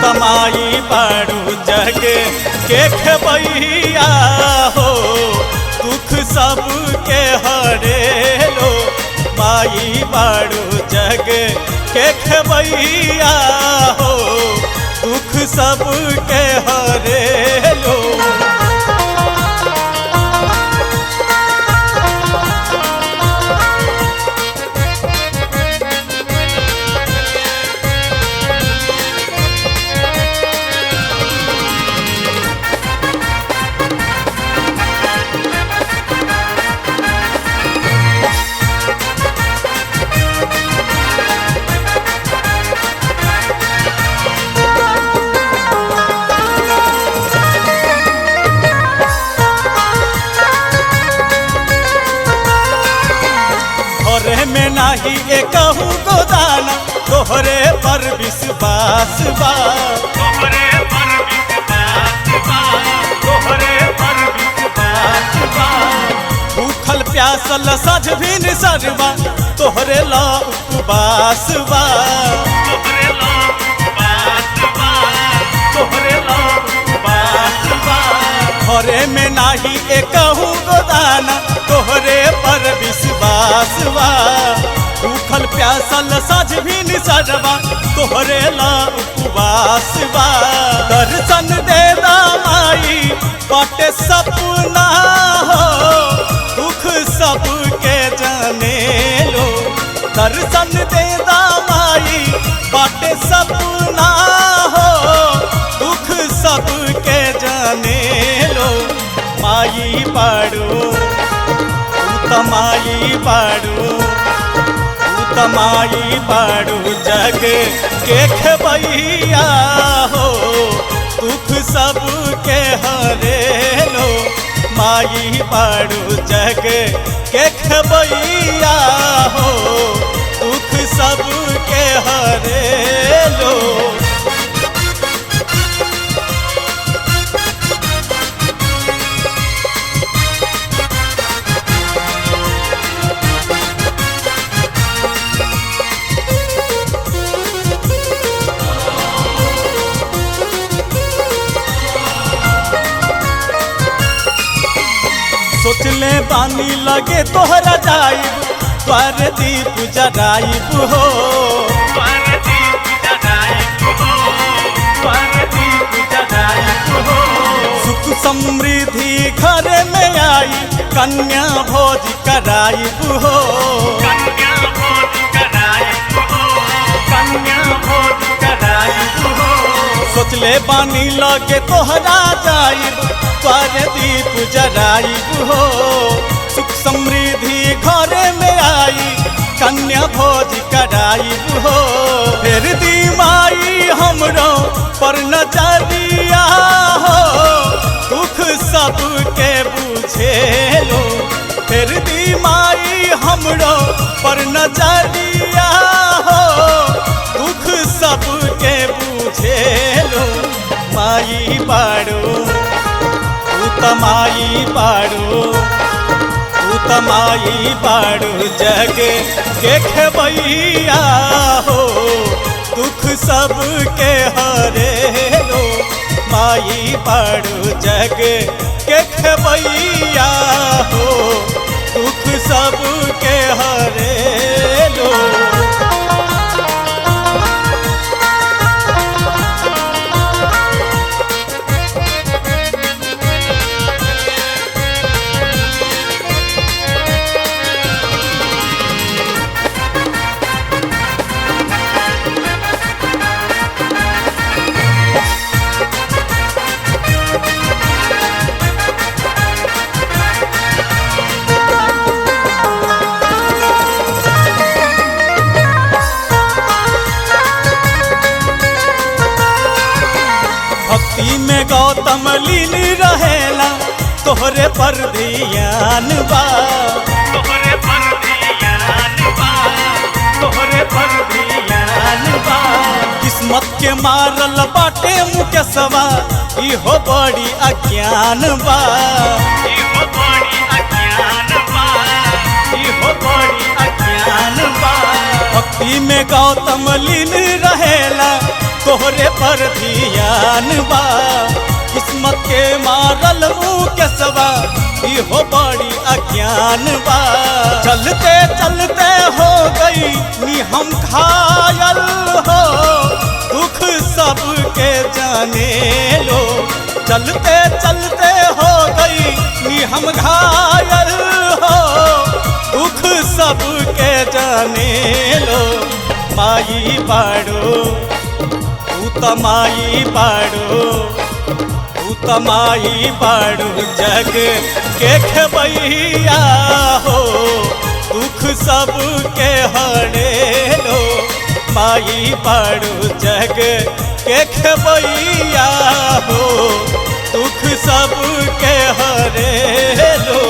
तमाई बाड़ू जग के खेबैया हो, दुख सब के हरेलो। माई बाड़ू जग के खेबैया हो, दुख सब के हरेलो। घरे में नाही एकहु गोदाना, तोहरे पर विश्वास बा। भूखल प्यासल सज भी निसरवा, तोहरे ला उपवास बा। घरे में नाही एकहु गोदाना, तोहरे पर विश्वास बा। भूखल प्यासल सज भी निसरवा, तोहरे ला उपवास बा। दर्शन दे माई बाटे सपना हो, दुख सबके जाने लो। दर्शन दे माई बाटे सपना हो, दुख सबके जाने लो। माई बाड़ू तमाई बाड़ू जग के खेबैया हो, दुख सब के हरेलो। माई बाड़ू जग के खेबैया हो, दुख सब के हरेलो। सोचले बानी लगे तोहरा जाइब, द्वार दीप जराइब हो। सुख समृद्धि घरे में आई, कन्या भोज कराइब हो। सोचले बानी लगे तोहरा जाइब, द्वार दीप जराइब हो। सुख समृद्धि घरे में आई, कन्या भोज कराइब हो। फिर दी माई हमरो पर नजरिया हो, दुख सबके बुझेलो। फिर दी माई हमरो पर नजरिया हो, दुख सबके बुझेलो। माई बाड़ू तमाई बाड़ू जग के खेबैया हो, दुख सब के हरेलो। माई बाड़ू जग के खेबैया हो, दुख सब के हरेलो। भक्ति में गौतम लीन रहेला, तोहरे पर ध्यान बा। किस्मत के मारल बाटे मुकेशवा, इहो बड़ी अज्ञान बा। भक्ति भक्ति में गौतम लीन रहेला तोहरे पर ध्यान बा। किस्मत के मारल केसवा इहो बड़ी अज्ञान बा। चलते चलते हो गई नी हम घायल हो, दुख सबके जाने लो। चलते चलते हो गई नी हम घायल हो, दुख सबके जाने लो। माई बाड़ो तू त माई बाड़ो, तू त माई बाड़ो जग के खेबैया हो, दुख सबके हरे लो। माई बाड़ो जग के खेबैया हो, दुख सबके हरे लो।